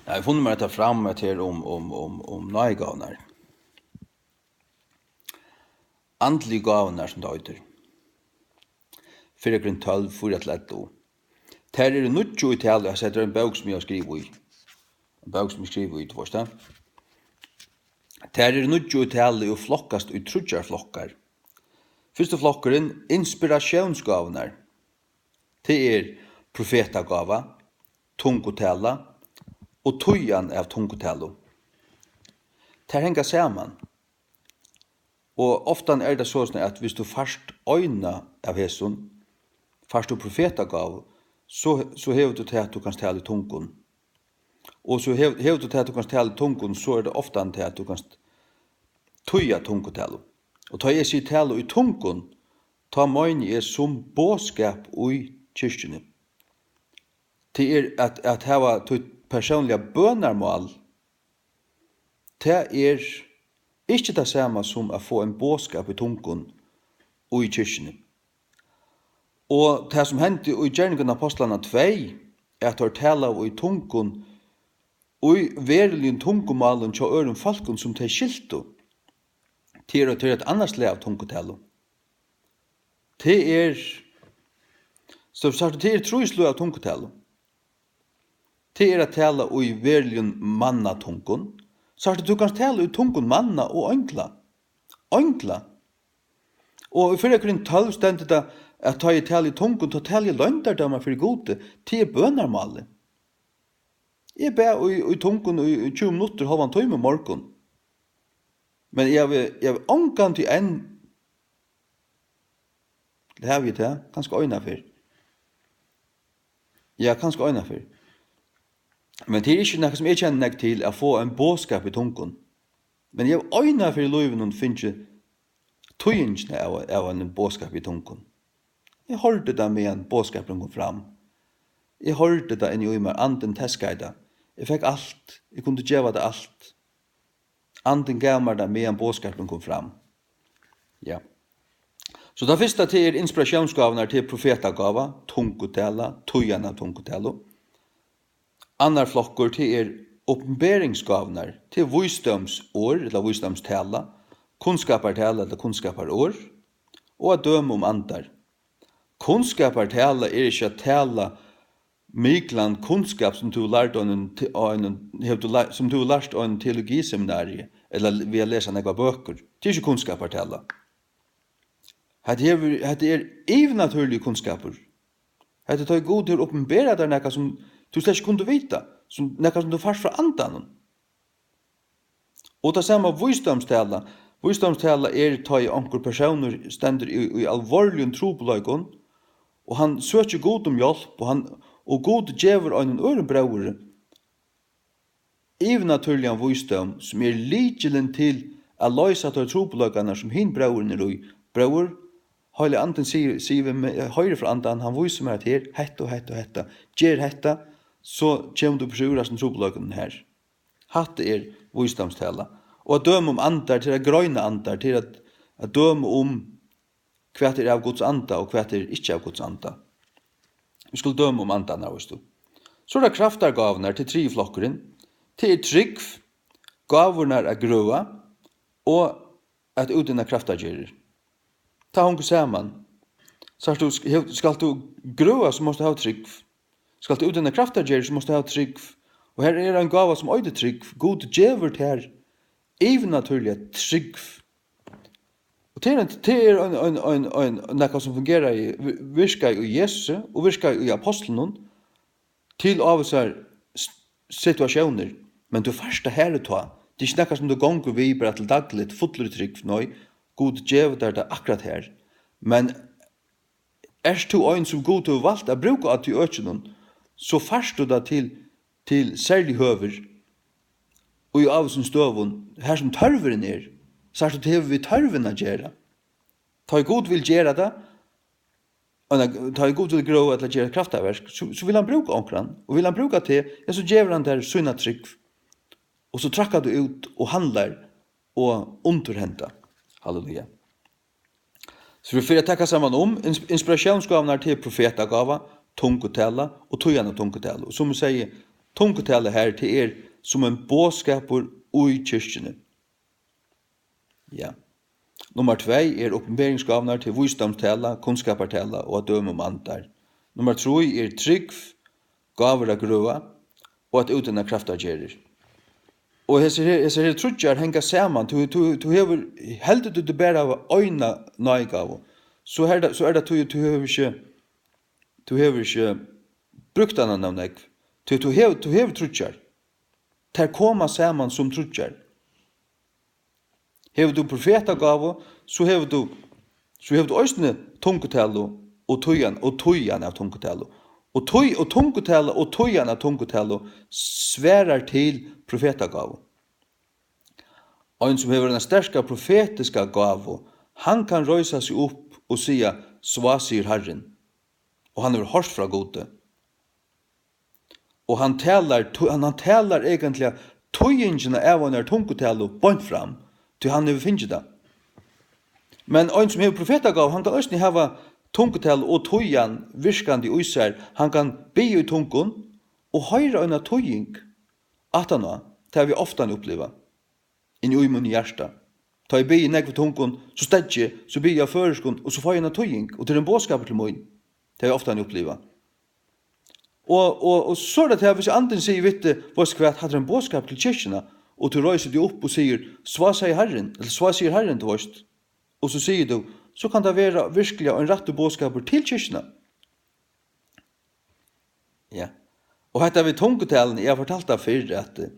Jag har funnit mig att ta fram att här om nöjgavnar. Andlig gavnar som det heter. 4:12, 4:11. Ter är nutjo i tal, jag sätter en bok som jag skriver i. En bok som jag skriver i, förstå. Ter är nutjo i tal och flockast i trutjar flockar. Första flockaren, inspirationsgavnar. Det profetagava, tungotala och tojan av tungotalo. Det hänger samman. Og ofta det sånn at hvis du først øyna av hesson, først du profetagav, så hever du til at du kan tale i tungun. Og så hever du til at du kan tale i tungun, så det ofta til at du kan tøya tungotalo. Og ta jeg sier tale i tungun, ta møyne som båskap i kyrkjene. Det at hava personliga bønarmål, det ikke det samme som å få en båskap i tungun og i kyrkjene. Og det som hendte i Gjerningen Apostlarna 2, at de taler i tungun og i verilig tungumalen til øren folken som de skilto til et annet slag av tungutalo. Det truslo av tungutalo. Det at tala i verilig mannatungun, så at du kan tale i tungun manna og ønkla. Ønkla. Og i 4:12 stendet det at ta i tale i tungun, ta tale i løntardømmer for gode, til bønarmale. Jeg ber i tungun i 20 minutter, halvan time i morgen. Men jeg vil ångan til en, det har vi til, kanskje øyne for. Ja, kanskje øyne for. Men det ikke noe som jeg kjenner til å få en båskap i tungun. Men jeg øyner for i løyven og finner tøyingene av en båskap i tungun. Jeg hørte det med en båskap kom fram. Jeg hørte det inn i øymer, anden teskade. Jeg fikk alt. Jeg kunne gjøre det alt. Anden gav meg det med en båskap kom fram. Ja. Så det første til inspirasjonsgavene til profetagava, tungutala, tøyene av tungutala. Annar flokkor til oppenberingsgavnar, til visdomsår, eller visdomstala, kunnskapartala, eller kunnskaparår, og at døme andar. Kunnskapartala ikke at tala myklan kunnskap som du lært som du lært av en teologiseminarie, eller via lesa nekva bøker. Det ikke kunnskapartala. Det evnaturlige kunnskaper. Det er god til å oppenbera der nekva som du slett ikke kunne vite, som nekka som du fars fra andan. Og det samme visdomstala. Visdomstala ta i anker personer stender i alvorlig trobeløygon, og han søker god om hjelp, og god djever av en øren brauere. Evnaturlig visdom, som likelen til å løse til trobeløygene som hin braueren i. Brauer, Heilig anden sier vi høyre fra andan, han viser meg at her, hetta og hetta og hetta, gjer hetta, så kommer du på sjura som trobeløyken her. Hatt visdomstala. Og at døme om andar til å grøyne andar, til at døme om hva av Guds anda og hva ikke av Guds anda. Vi skulle døme om andan her, visst du. Så det kraftargavner til 3 flokkeren, til trygg, gavurnar grøa, og at utina kraftargerir. Ta hongu saman. Så skal du grøa, så måste du ha trygg. Skal du utina kraftargerir, så måste du ha trygg. Og her en gava som øyde trygg. God djevert her, evnaturliga trygg. Og det nekka som fungerar i virka i Jesus, og virka i apostlen, til av oss situasjoner. Men du første her å ta. Det ikke nekka som du gonger vi bare til daglig, fotler trygg, nøy. God djevert er det akkurat her. Men du en som god til å valgte å bruke at du økene, så først du da til særlig høver, og i av som støvun, her som tørveren så du til vi tørven å gjøre. Ta god vil gjøre det, og ta god vil grå eller gjøre kraftaverk, så vil han bruke omkran, og vil han bruke til, så gjør han der sunna trygg, og så trakker du ut og handler og underhenter. Halleluja. Så vi får takka saman inspirasjonsgavnar til profetagava, tungutala og tøyana tungutala. Og som vi sier, Tungetale her til som en bådskapur ui kyrkjene. Ja. Nummer 2 oppenberingsgavnar til visdomstala, kunnskapartala og at døme om andar. Nummer 3 trygg, gaver av grøva og at utenna krafta gjerir. Og hese her trudjar henga saman, du hever, heldur du bare av øyna nøygav, så er det du hever ikke brukt annan av nek, du hever trudjar, ter koma saman som trudjar. Hever du profetagav, så hever du øysne tungetalo og tøyan av tungetalo. Og tungetalo og tøyan av tungetalo sverar til profetagav. En som hever en sterska profetiska gav, han kan røysa seg opp og sia, sva sier Herren. Og han hever hørt fra gode. Og han talar egentlig tøyingene av han tungetalo bort fram, til han hever finnet det. Men en som hever profetagav, han kan også hava tungetal og tøyan virkande i seg. Han kan be i tungen og høyre en tøying. Atana, det har vi ofta oppleva. Inn i mun hjärsta. Ta i be i nekve tungen, så stedje, så be jeg føreskund, og så får jeg en tøying. Og til en bådskap til mun. Det har vi ofta oppleva. Og så er det til, hvis anden sier, vitte, hva skvært hadde en bådskap til kyrkjena, og du røyser deg opp og sier, sva sier Herren til oss. Og så sier du, så kan det være virkelig en rette bådskaper til kyrkjena. Ja. Og hette vi tungetalen, jeg har fortalt det før, at i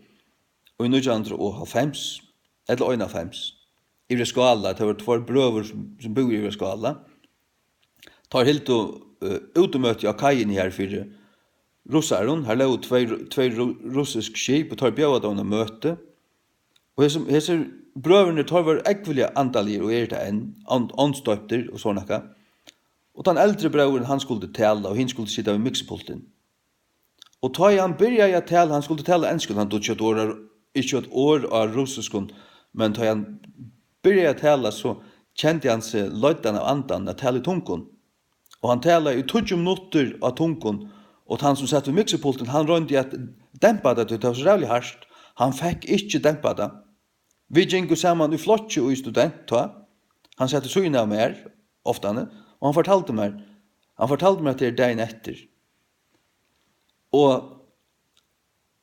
1950, eller 1951, i Skala, det var 2 brøver som bor i Skala, tar helt utemøte av kajen her for russaren, her lå 2 russisk skip, og tar bjøret av en møte, og hese brøverne tar var ekvelige andalir og det enn, åndstøpter og sånn ekka. Og den eldre brøveren, han skulle tale, og han skulle sitte ved miksepulten. Og da han begynte å tale, han skulle tale enskund, han tog ikke et år av russiskund, men da han begynte å tale, så kjente han seg løyden av andan, å tale i tungen. Og han taler i 20 minutter av tungen, og han som satt ved miksepulten, han rønte at dempa det, det var så rævlig harsht. Han fikk ikke dempa det. Vi gikk sammen i flotje og i student, han satt i søgn av meg, ofte, og han fortalte meg at det dagen etter. Og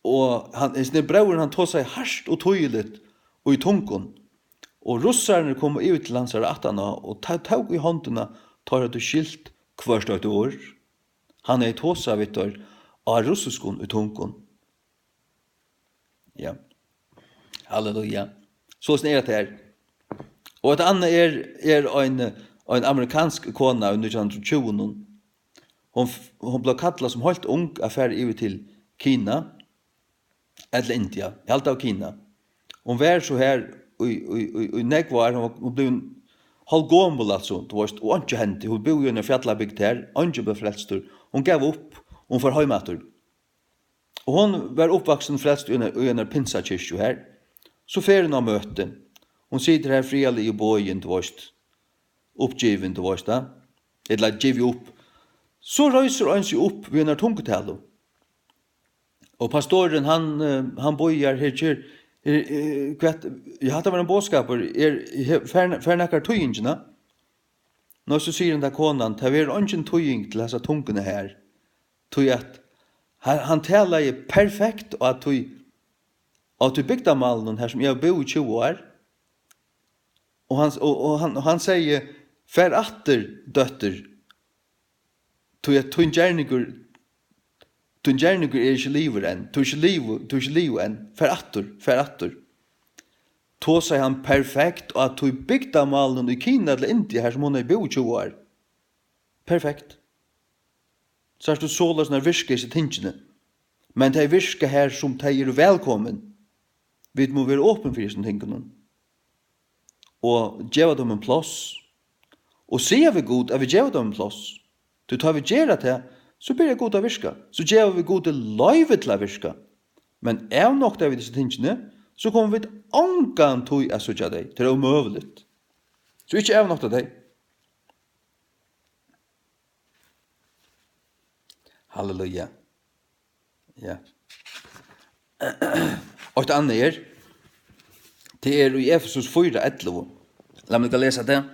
brøveren, han tog seg harsht og tøyligt og i tungen. Og russerne kom ut til hans attana, og tog i håndene, tar det skilt hverst et år. Han i tåsa, vet du, av russiskon i tungen. Ja. Halleluja. Så snärt det här. Och ett annat en amerikansk kona under 1920. Hon blev kallad som helt ung affär över till Kina eller India. Helt av Kina. Hon var så här i nekvar, hon blev en halvgåmbel alltså, det var och inte hänt. Hon bor ju i en fjällabygd här, inte befrälstor. Hon gav upp, hon får hemmatur. Och hon var uppvuxen frälst i en pinsakyrkju här. Så fer hon av møte. Hon sitter her frialig i bojen til vårt. Uppgiven til vårt. Eller giv opp. Så røyser han seg opp ved en tungetalo. Og pastoren, han bojer her kjør. Jeg hadde vært en bådskaper. Fernakkar tøyingene. Nå så sier han til konan, det er ikke en tøying til disse tungene her. Tøy at han taler perfekt, og at du bygda malen her som jeg bor i 20 år, og han sier, fær atter, døtter, tun gjernigur ikke liver enn, tu ikke liv enn, fær atter. Då sier han perfekt, og at du bygda malen i Kina eller India her som hun bor i 20 år. Perfekt. Så er det såla sånne virke i sitt tingene. Men det virke her som de er velkommen. Vi må være åpen for disse tingene. Og gjøre dem en plass. Og sier vi god at vi gjør dem en plass. Du tar vi gjøre det, så blir det god å virke. Så gjør vi god til løyve til å virke. Men er nok det vi disse tingene, så kommer vi til ångan tog å søke deg. Det er umøvelig. Så ikke er nok til deg. Halleluja. Ja. Och det andra det är i Efesus 4:11. Låt mig läsa det.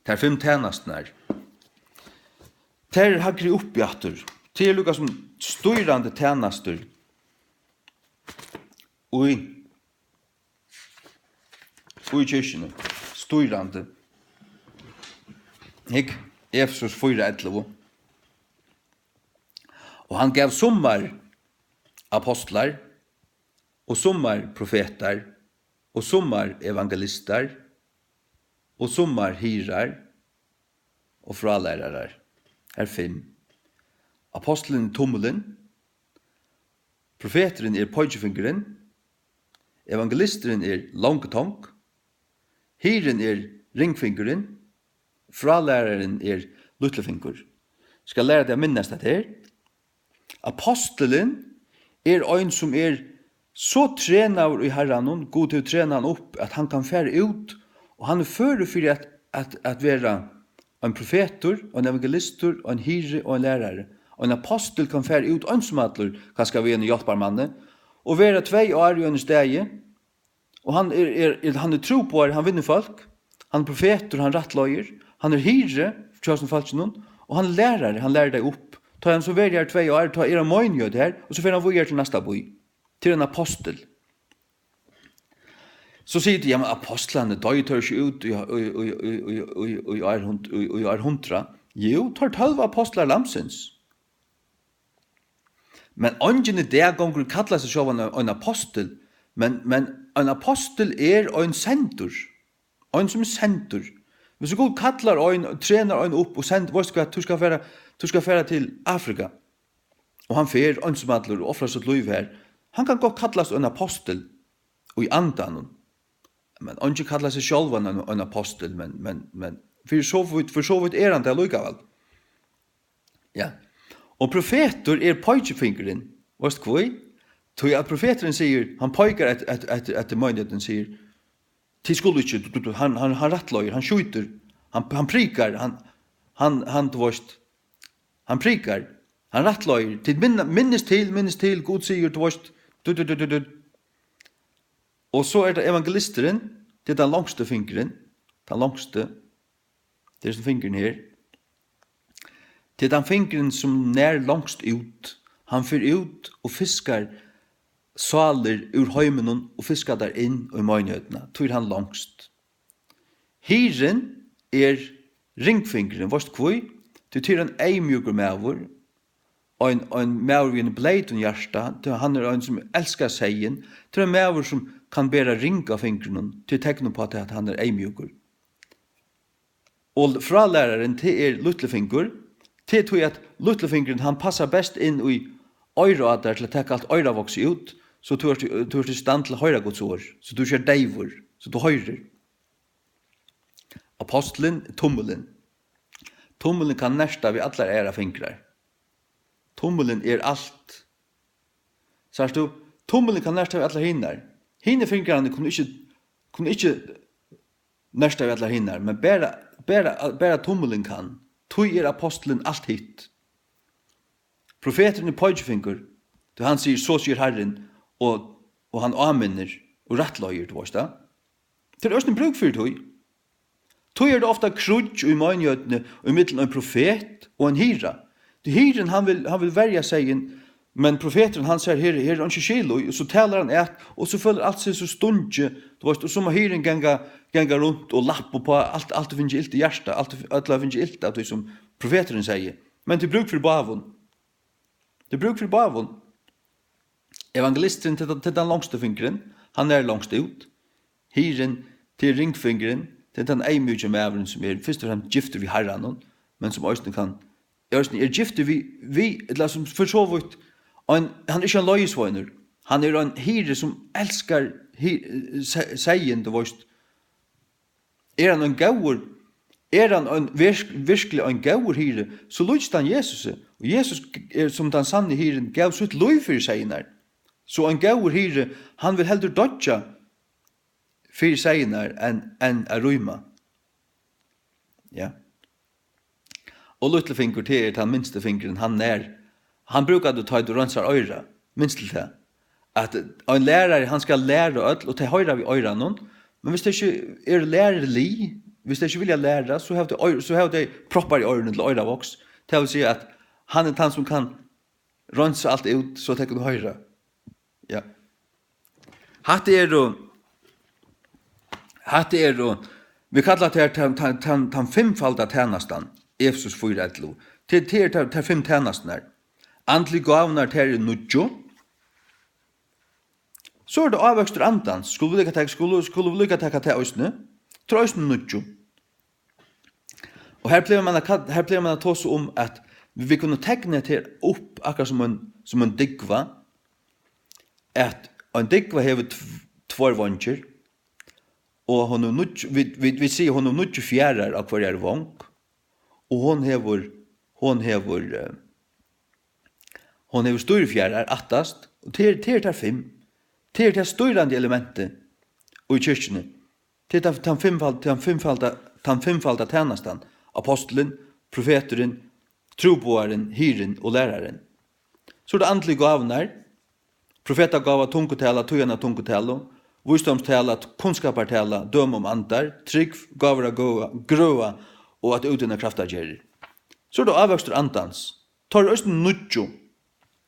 Det är 5 tjänastnar. Det är högre upp i attor. Det är lukka som styrande tjänastor. Och i kyrkene. Styrande. Efesus 4:11. Og han gav sommar apostlar, og sommar profeter, og sommar evangelister, og sommar hirar, og fralærarar. Her 5. Apostlen tommelen, profeteren pojkefingeren, evangelisteren langtong, hiren ringfingeren, fralæreren luttlefinger. Skal lære deg å minnes dette her. Apostelen ein som så trenar i Herren, god til å trene han opp, at han kan fære ut, og han fører for at være en profetor, en evangelistor, en hyre og en lærere. Og en apostel kan fære ut ønsmatler, hva skal vi en hjelparmanne, og være 2 år i en steg, og han tro på han vinner folk, han profetor, han rattløyer, han hyre, for folk, og han lærere, han lærer deg opp. Ta han så velger 2 år, ta era møgnjød her, og så får han våger til neste by, til en apostel. Så sier de, ja, men apostlene, de tar ikke ut i år 100. Jo, tar 12 apostler lamsens. Men ingen det gonger kallar seg selv en apostel, men en apostel en sendur, en som sendur. Hvis du god kallar trener en opp og sender, hva skal du skal fære til Afrika, og han fer ønsmadler og offrer sitt liv her, han kan godt kallas en apostel, og i andan, men han ikke kallar seg selv en apostel, men for så vidt han det likevel. Ja. Og profeter pojkefingeren, vet du hva? Til at profeteren sier, han pojker etter møgnheten sier, til skulle ikke, han rattløyer, han skjuter, han prikar, han prikar, han rattløyer, til minnes til, God sier, du vet, og så det evangelisteren, det den langste fingeren, den langste, det som fingeren her, det den fingeren som nær langst ut, han fyr ut og fiskar saler ur heimen og fiskar der inn og i møgnhøtene, tog han langst. Hiren ringfingeren, vårt kvøy, det tyr en eimjugur mævur, og en mævur vi en bleit og hjärsta, han en som elskar seien, til en mævur som kan bæra ring av fingeren, til tekno på at han eimjugur. Og fralæreren til luttlefinger, til tog at luttefingeren han passar best inn i øyrader til å ta alt øyravoks ut, så du er i stand til å høre Guds ord, så du ser deivor, så du høyrer. Apostelen, tommelen. Tommelen kan nærsta vi allar era fingrar. Tommelen alt. Sørst du, tommelen kan nærsta vi allar hinnar. Hinne fingrarna kunne ikke nærsta vi allar hinnar, men bæra tommelen kan. Tui apostelen alt hitt. Profeten pojkfinger, då han sier, så sier Herren, og han aminner, og rattløyer, du vet da. Det også en bruk for tui. Tui det ofta krudj i møgnjøtene, og i middelen en profet og en hira. Hiren, han vil verja seg, men profeten, han sier, her er han ikke skilo, og så taler han og så føler alt seg så stundje, du vet, og så må hiren ganga rundt og lappe på alt finnes ilt i hjertet, alt finnes ilt av det som profeteren sier. Men det bruk for bavun. Det bruk for bavun. Evangelisten til den langste fingeren, han langst ut. Hiren til ringfingeren, til den eimjøkje mæveren som først og fremst gifter vi herren, men som også kan, gifter vi, eller som for så vidt, han ikke en løyesvøyner, han en hire som elskar seien, du vet, han en gaur, han virkelig en gaur hire, så lyst han Jesus, og Jesus som den sanne hiren, gav sitt løy for seinar, så en gaur hire, han vil heldur dodja for seinar enn a røyma. Ja. Og lytlefinger til den minste fingeren, han brukade ta det rensar öra. Minst till det. Att en lärare han ska lära öll och ta höra vid öronen. Men hvis det inte är lärarlig, hvis det inte vill lära så har det proppar i öronen till örovox. Det vill säga att han är han som kan rensa allt ut så att det kan höra. Ja. Hatt är då vi kallar det han femfalda tjänastan Efesos 4:11. Till fem tjänastnar. Andlig gavnar till nudjo. Så det avväxter andans. Skulle vi lycka ta till oss nu? Trösten nudjo. Och här blev man att ta så om att vi kunde teckna till upp akkurat som en digva. Att en digva har två vanger. Och vi ser hon nudjo fjärrar av varje vang. Och hon har stora fjärrar attast. Och till fem. Till det styrande elementet i kyrkene. Till den femfalda tjänastan. Apostelen, profeteren, troboaren, hyren och läraren. Så det andliga gavnar. Profetagava tungotala, tujana tungotala. Visdomstala, kunskapartala, döm om andar. Trygg, gavra gröa och att utvinna kraftagerer. Så det avväxter andans. Tar östen nudjo.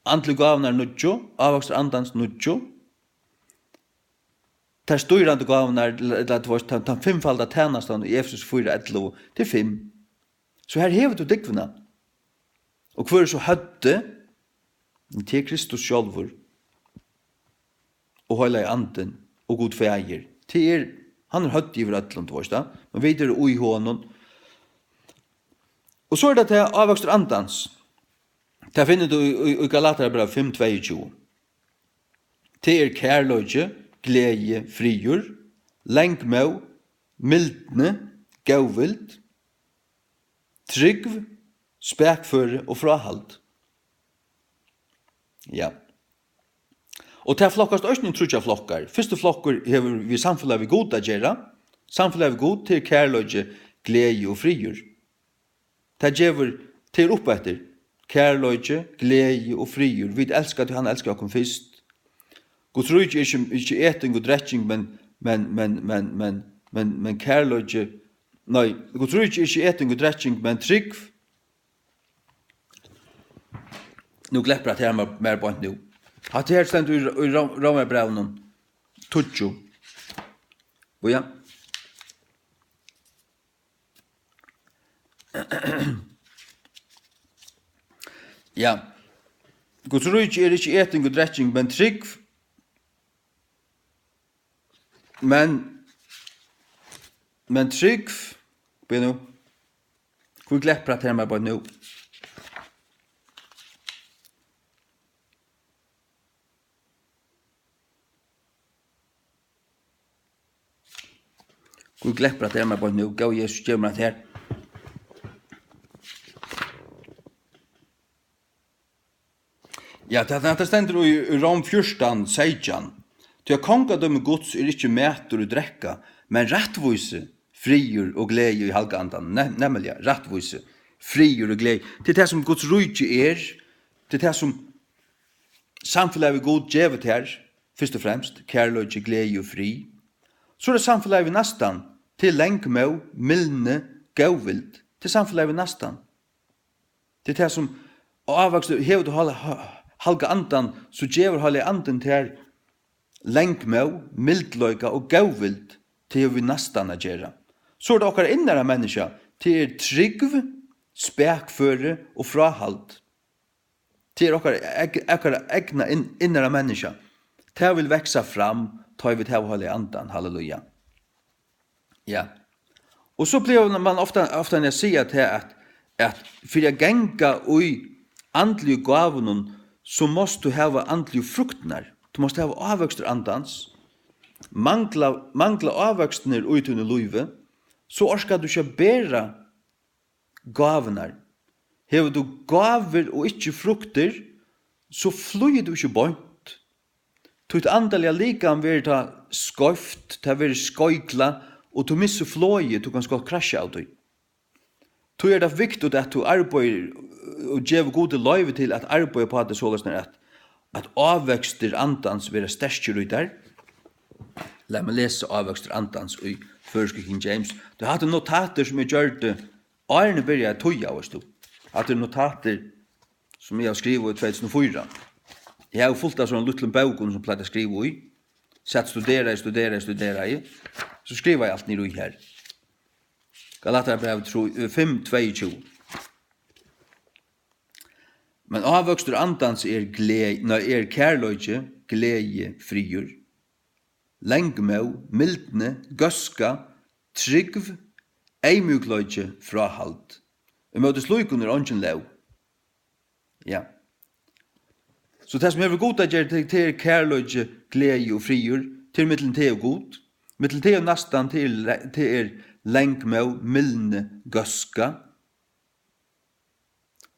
Andliga gavnar nudjo. Avväxter andans nudjo. Tar styrande gavnar, den femfalda tjänastan i Efesos 4:11 till 5. Så här hever du digvina. Och kvar så hödde till Kristus självor och hela i anden och god fäger. Till han hödde i vrötland, men vidare i honom. Och så är det till avväxter andans. Det finner du i Galaterbrevet 5:22. Till kärlöje, glädje, frigjur, längdmå, mildne, gåvild, trygg, späkföre och frahald. Ja. Och det flokkast också en trutja flokkar. Första flokkar har vi samfunnet vi god att göra. Samfunnet vi god till kärlöje, glädje och frigjur. Det ger till uppetter. Kärlöje, glädje och frigjur. Vi älskar att han älskar oss först. Guds rike är inte äting och drätting, men kärlöje. Nej, Guds rike är inte äting och drätting, men trygg. Nu gläppar att jag mer på nu. Att det här ständer i Romarbrevnen 20. Och ja. Ja. Guds rike är inte äting och drätting, men trygg. Men trygg. Beno. Hur gläppar att här på nu. Gud gläppar att det är med på nu. Gå Jesus gömmer att här. Ja, det ständer i Rom 14, 16. Till kongadöme Guds är inte mätor och dräcka, men rättvise, frigjur och glädje i halgandan. Nämligen rättvise, frigjur och glädje. Till det som Guds rike är, till det som samfunnet är god djevet här, först och främst, kärlöjde, glädje och fri. Så är det samfunnet vi nästan, till längmå, milne, gåvild, till samfunnet vi nästan. Till det som avväxter, hevd och halga andan, så djever halga anden till längmå, mildlöjga och gåvild, till vi nästan att göra. Så är det okkar innare människa, till trygg, späkföre och frahald. Till okkar egna innare människa. Det vill växa fram, tar vi till halga andan, halleluja. Ja. Och så blir man ofta när jag säger att för att gänga i andliga gåvorna så måste du ha andliga fruktnar. Du måste ha avväxter andans. Mangla avväxter ut under livet, så orskar du inte bära gåvorna. Har du gåvor och inte frukter, så flyr du inte bort. Tutt andaliga likan vill ta skoft, ta vill skojkla, och du missar flöje, du kan ska krascha av dig. Då är det viktigt att du arbetar och ger gode löjve till att arbeta på det sålösner att avväxter antans vara sterskjur ut där. Låt mig läsa avväxter antans i förska King James. Du hade notater som jag gjorde Arne började toja av oss då. Hade notater som jag skrev i 2004. Jag har fullt av sån liten bögon som platt att skriva i. Satt studera i. Så skriver jag allt ner i här. Galaterbrevet 5:22. Men avvöxtur antans er kärlöjke, glädje, friur, längmå, mildne, göska, tryggv, eimjuklöjke, frahald. Vi mötes lojkunder ongen lev. Ja. Så det som hever god at gjøre til kærløyge, glädje og friur, til mittelen til god, mittelen til nastan til lengmå, mildne, göska.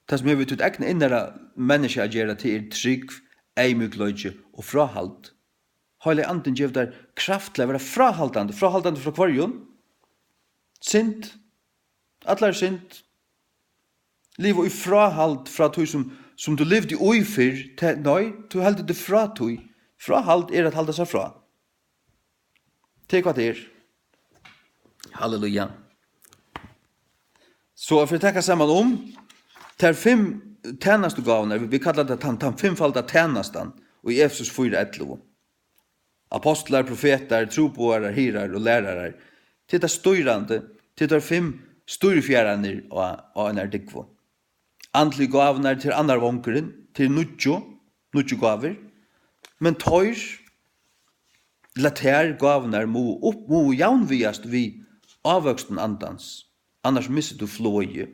Det som hever til ekne innere menneske at gjøre til trygg, eimjukløyge og frahald. Heilig anden gjør der kraft til å være frahaldande fra kvarjon. Sint, atler sint, liv og i frahald fra tog som du levde i oi før, nei, du heldig det fra tog. Frahald at halda seg fra. Tek hva det Halleluja. Så for å tenke sammen det 5 tjenestugavene, vi kallar det den 5-falda tjenestan, og i Efesus 4:11. Apostlar, profeter, troboarar, hirar og lærare. Til det styrande, til det 5 styrfjärraner og en dikvo. Andlig gavnar til annar vonkeren, til nudjo gaver. Men tøyr, later gavnar må jaunviast vi avvøksten andans. Annars misser du flåje.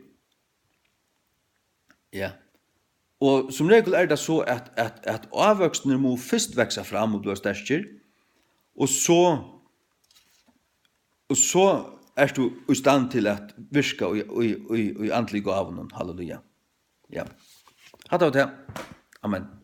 Ja. Og som regel det så at avvøksten må først veksa fram og bli sterskere. Og så du i stand til at virka i andlig gaven. Halleluja. Ja. Ha det. Amen.